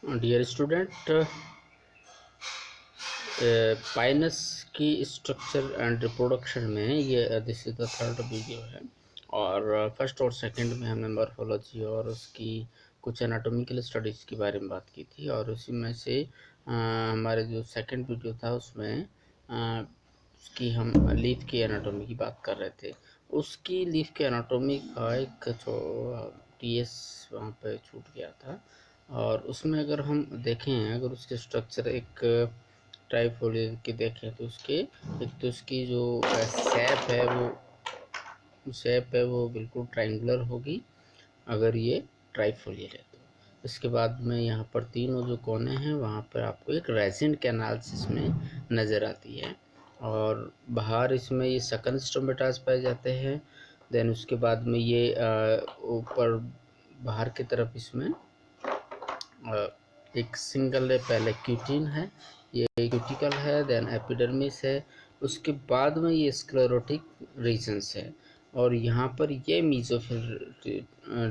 Dear student, Pinus की structure and reproduction में ये this is the third video है। और फर्स्ट और सेकंड में हमने मॉर्फोलॉजी और उसकी कुछ एनाटॉमिकल स्टडीज़ के बारे में बात की थी, और उसी में से हमारे जो सेकंड वीडियो था उसमें उसकी हम लीफ की एनाटॉमी की बात कर रहे थे। उसकी लीफ के एनाटॉमी का एक TS वहाँ पे छूट गया था, और उसमें अगर हम देखें, अगर उसके स्ट्रक्चर एक ट्राइफोलियल की देखें तो उसके एक तो उसकी जो शेप है वो बिल्कुल ट्रायंगुलर होगी अगर ये ट्राइफोलियल है तो। इसके बाद में यहाँ पर तीनों जो कोने हैं वहाँ पर आपको एक रेजिन कैनाल्स इसमें नज़र आती है, और बाहर इसमें ये सकन स्टोमेटास पाए जाते हैं। देन उसके बाद में ये ऊपर बाहर की तरफ इसमें एक सिंगल है, पहले क्यूटिन है, ये क्यूटिकल है, देन एपिडर्मिस है, उसके बाद में ये स्क्लेरोटिक रीजन्स है, और यहाँ पर ये मीजोफिल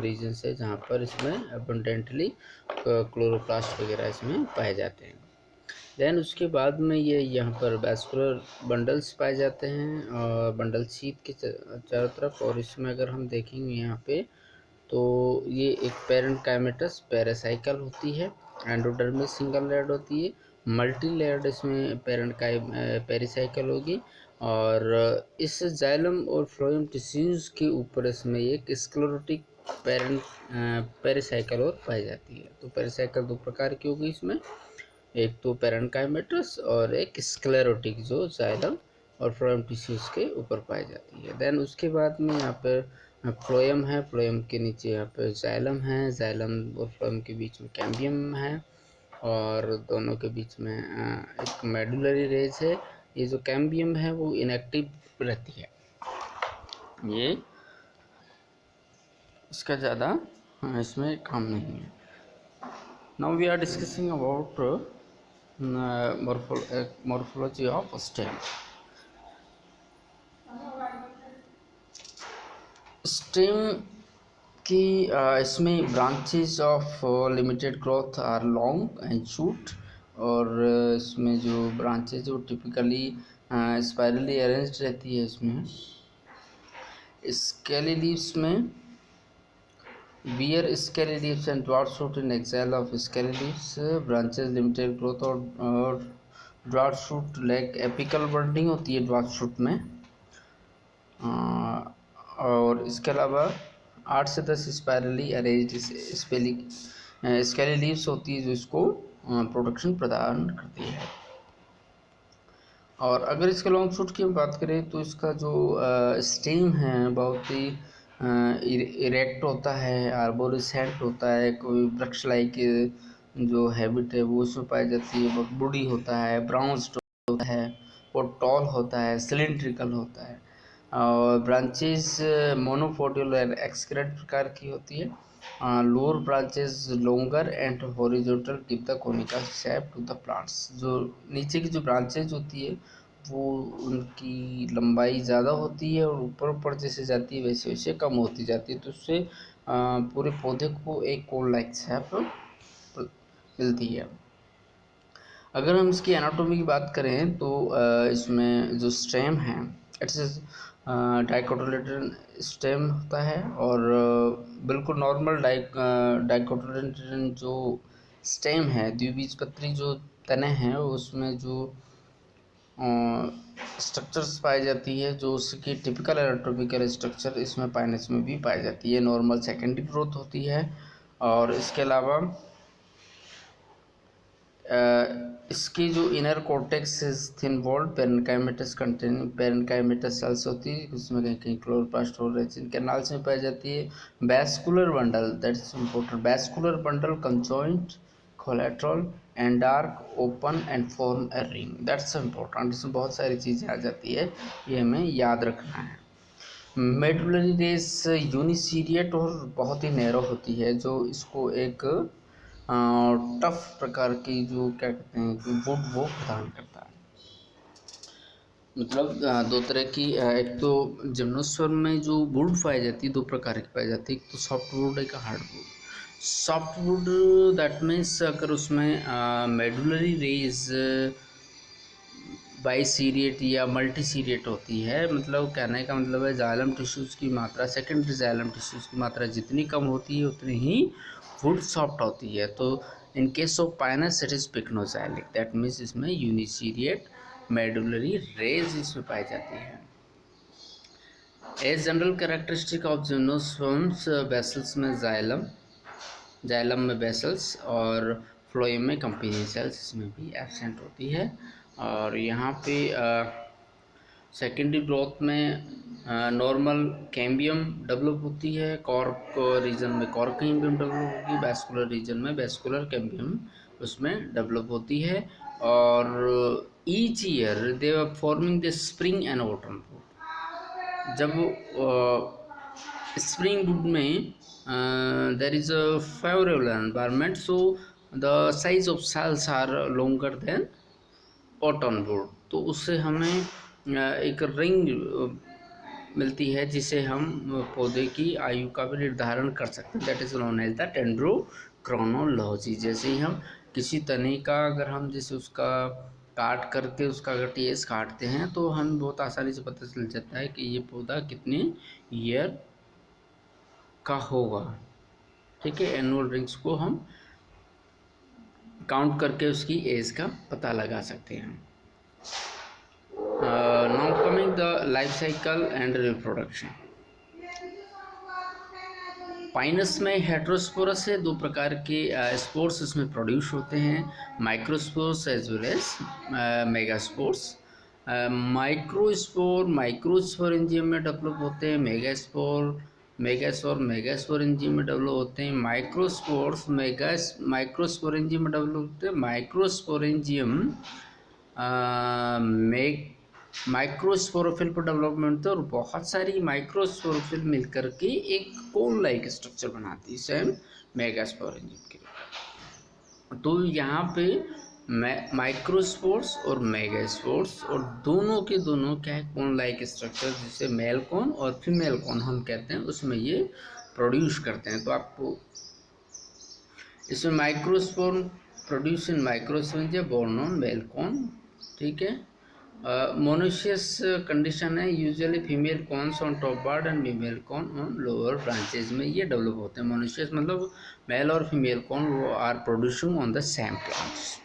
रीजन्स है जहाँ पर इसमें अबंडेंटली क्लोरोप्लास्ट वगैरह इसमें पाए जाते हैं। देन उसके बाद में ये यहाँ पर वैस्कुलर बंडल्स पाए जाते हैं, और बंडल शीथ के चारों तरफ। और इसमें अगर हम देखेंगे यहाँ पे तो ये एक पेरेंकाइमेटस पेरासाइकल होती है, एंडोडर्मिस सिंगल लेयर्ड होती है, मल्टी लेयर्ड इसमें पेरिसाइकल होगी, और इस जाइलम और फ्लोएम टिश्यूज के ऊपर इसमें एक स्क्लेरोटिक पेरिसाइकल और पाई जाती है। तो पेरिसाइकल दो प्रकार की होगी इसमें, एक तो पेरेंकाइमेटस और एक स्क्लेरोटिक जो जाइलम और फ्लोएम टिश्यूज के ऊपर पाई जाती है। देन उसके बाद में यहाँ पर फ्लोएम है, फ्लोएम के नीचे यहाँ पे जाइलम है, जाइलम और फ्लोएम के बीच में कैम्बियम है, और दोनों के बीच में एक मेडुलरी रेज है। ये जो कैम्बियम है वो इनएक्टिव रहती है, ये इसका ज़्यादा इसमें काम नहीं है। Now we are discussing about morphology of stem. Stem की इसमें branches of limited growth are long and shoot, और इसमें जो ब्रांचेज वो टिपिकली स्पाइरली अरेंज्ड रहती है। इसमें स्केली लीव्स में bear scaly leaves and dwarf shoot in axil of scaly leaves, branches limited growth और dwarf shoot like apical budding होती है ड्वार्फ शूट में। और इसके अलावा 8 से 10 स्पायरली अरेंज्ड स्केली लीव्स होती है जो इसको प्रोडक्शन प्रदान करती है। और अगर इसके लॉन्ग शूट की हम बात करें तो इसका जो स्टेम है बहुत ही इरेक्ट होता है, आर्बोरेसेंट होता है, कोई वृक्ष लाइक जो हैबिट है वो उसमें पाई जाती है, बहुत बूढ़ी होता है, ब्राउन्स्ड होता है, बहुत टॉल होता है, सिलिंड्रिकल होता है, और ब्रांचेस मोनोपोडियल और एक्सक्रेट प्रकार की होती है। Lower branches longer and horizontal tip the conical shape to the plants. जो नीचे की जो ब्रांचेज होती है वो उनकी लंबाई ज़्यादा होती है, और ऊपर ऊपर जैसे जाती है वैसे वैसे कम होती जाती है, तो उससे पूरे पौधे को एक कोन लाइक शेप मिलती है। अगर हम इसकी एनाटॉमी की बात करें तो इसमें जो स्टेम है इट्स डाइकोटिलेडन स्टेम होता है, और बिल्कुल नॉर्मल डाइकोटिलेडन जो स्टेम है, द्विबीजपत्री जो तने हैं उसमें जो स्ट्रक्चर्स पाई जाती है, जो उसकी टिपिकल एनाटॉमिकल स्ट्रक्चर इसमें पाइनस में भी पाई जाती है। नॉर्मल सेकेंडरी ग्रोथ होती है, और इसके अलावा इसकी जो inner cortex thin walled parenchymatous containing parenchymatous cells होती है, उसमें कहीं कहीं क्लोरोप्लास्ट और रेजिन कैनाल्स में पाई जाती है। Vascular bundle, that's important, vascular bundle conjoint collateral and dark open and form a ring, that's important. इसमें बहुत सारी चीज़ें आ जाती है, ये हमें याद रखना है। मेडुलरी रेस यूनिसीरिएट और बहुत ही नैरो होती है, जो इसको एक टफ प्रकार की जो क्या कहते हैं कि वुड वो प्रदान करता है। मतलब दो तरह की एक तो जिम्नोस्पर्म में जो वुड पाई जाती है दो प्रकार की पाई जाती है, एक तो सॉफ्ट वुड एक hard would. Softwood that means अगर उसमें मेडुलरी रेज बाइसीरिएट या मल्टीसीरिएट होती है, मतलब कहने का मतलब है जाइलम टिश्यूज़ की मात्रा, सेकेंडरी जाइलम टिश्यूज़ की मात्रा जितनी कम होती है उतनी ही वुड सॉफ्ट होती है। तो in case of Pinus it is pycnoxylic, that means इसमें यूनिसीरिएट मेडुलरी रेज इसमें पाई जाती है। As general characteristic of gymnosperms, vessels में जाइलम में बेसल्स और फ्लोएम में कंपेनियन सेल्स इसमें भी एब्सेंट होती है। और यहाँ पे सेकेंडरी ग्रोथ में नॉर्मल कैम्बियम डेवलप होती है, कॉर्क रीजन में कॉर्क कैम्बियम डेवलप होगी, वैस्कुलर रीजन में वैस्कुलर कैम्बियम उसमें डेवलप होती है। और each year they are forming the spring and autumn wood. जब स्प्रिंग वुड में there is a favorable environment, so the size of cells are longer than Orton would, तो उससे हमें एक रिंग मिलती है जिसे हम पौधे की आयु का भी निर्धारण कर सकते हैं, that is known as the dendrochronology. जैसे ही हम किसी तने का अगर हम जैसे उसका काट करके उसका अगर टीएस काटते हैं तो हम बहुत आसानी से पता चल जाता है कि ये पौधा कितने ईयर का होगा। ठीक है, एनुअल रिंग्स को हम काउंट करके उसकी एज का पता लगा सकते हैं। Now coming the life cycle and reproduction. Pinus में हेट्रोस्पोरस है, दो प्रकार के स्पोर्स इसमें प्रोड्यूस होते हैं, microspores as well as megaspores. Microsporangium में डेवलप होते हैं, मेगास्पोर एंजियम में डेवलप होते हैं, माइक्रोस्पोर एंजियम में डेवलप होते हैं। माइक्रोस्पोरोफिल पर डेवलपमेंट होता है और बहुत सारी माइक्रोस्पोरोफिल मिलकर के एक कोन लाइक स्ट्रक्चर बनाती है सेम मेगास्पोर एंजियम के। तो यहाँ पे माइक्रोस्पोर्स और मेगास्पोर्स और दोनों के दोनों क्या है, कोन लाइक स्ट्रक्चर जिसे मेल कोन और फीमेल कोन हम कहते हैं, उसमें ये प्रोड्यूस करते हैं। तो आपको इसमें microspore produce in microsporangia borne on male cone. ठीक है, मोनोशियस कंडीशन है, usually female cones on top part and female cone on lower branches में ये डेवलप होते हैं। मोनोशियस मतलब मेल और फीमेल कॉन वो are producing on the same plants.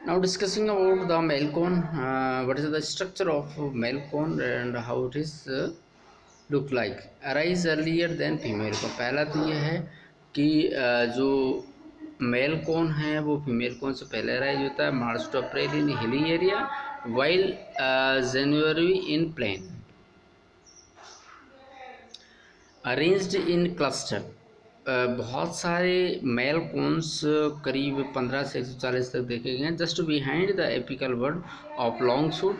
Now discussing about the male cone, what is the structure of male cone and how it is look like? Arise earlier than female cone। पहला तो यह है कि जो mail कौन है वो female कौन से पहले अराइज होता है, March two April in hilly area, while January in plain, arranged in cluster. बहुत सारे मेल कॉन्स करीब 15 से 140 तक देखे गए हैं, just behind the apical bud of long shoot.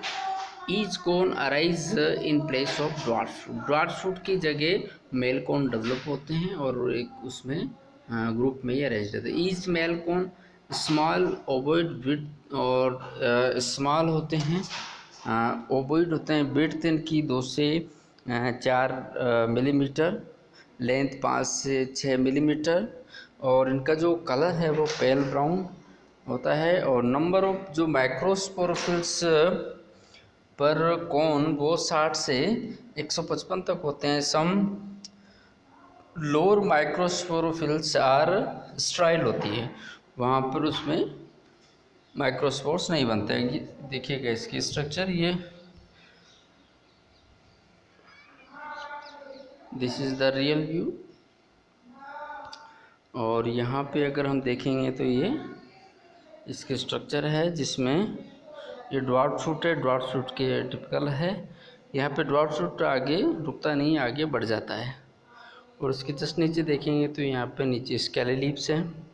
Each cone arise in place of dwarf shoot की जगह मेल कॉन डेवलप होते हैं और एक उसमें ग्रुप में ही अरेंज रहते हैं। Each male cone small ovoid with और स्मॉल होते हैं, ओवॉइड होते हैं, विड्थ इनकी 2 से 4 मिलीमीटर, लेंथ 5 से 6 मिलीमीटर, और इनका जो कलर है वो पेल ब्राउन होता है। और नंबर ऑफ जो माइक्रोस्पोरोफिल्स पर कौन वो 60 से 155 तक होते हैं। सम लोअर माइक्रोस्पोरोफिल्स आर स्ट्राइल होती है, वहाँ पर उसमें माइक्रोस्पोर्स नहीं बनते हैं। देखिएगा इसकी स्ट्रक्चर, ये this is the real view. और यहाँ पे अगर हम देखेंगे तो ये इसकी स्ट्रक्चर है जिसमें ये ड्वार्फ शूट है, ड्वार्फ शूट के टिपिकल है। यहाँ पे ड्वार्फ शूट आगे रुकता नहीं, आगे बढ़ जाता है। और उसके जस्ट नीचे देखेंगे तो यहाँ पे नीचे स्केली लीव्स हैं।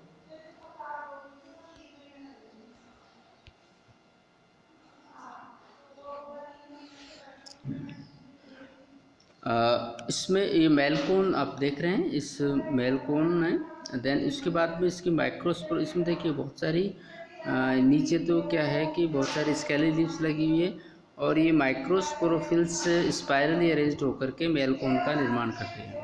इसमें ये मेलकोन आप देख रहे हैं, इस मेलकोन है। देन इसके बाद में इसकी माइक्रोस्पोर, इसमें देखिए बहुत सारी नीचे तो क्या है कि बहुत सारी स्केली लीव्स लगी हुई है और ये माइक्रोस्पोरोफिल्स स्पाइरली अरेंज्ड होकर के मेलकोन का निर्माण करते हैं।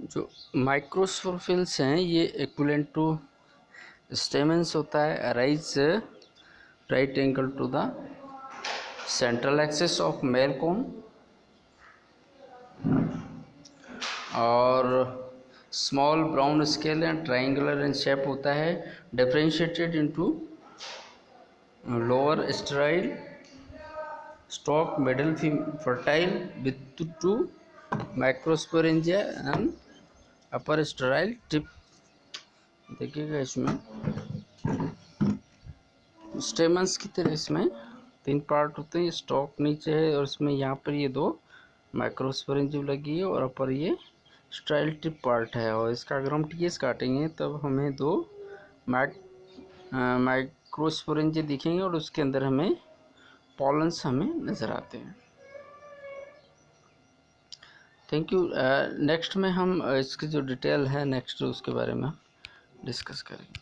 जो माइक्रोस्पोरफिल्स हैं ये इक्विवेलेंट टू स्टेमेंस होता है, arise right angle to the central axis of male cone, और small brown scale and triangular in shape होता है, differentiated into lower sterile stalk, middle fertile with two microsporangia and upper sterile tip। देखिएगा इसमें stamens की तरह इसमें 3 part होते हैं, स्टॉक नीचे है और इसमें यहाँ पर ये 2 माइक्रोस्पोरेंजिया लगी है और ऊपर ये स्टाइल टिप पार्ट है। और इसका अगर हम टीएस काटेंगे तब हमें 2 माइक्रोस्पोरेंजिया दिखेंगे और उसके अंदर हमें पॉलन्स हमें नज़र आते हैं। Thank you. नेक्स्ट में हम इसकी जो डिटेल है नेक्स्ट उसके बारे में डिस्कस करेंगे।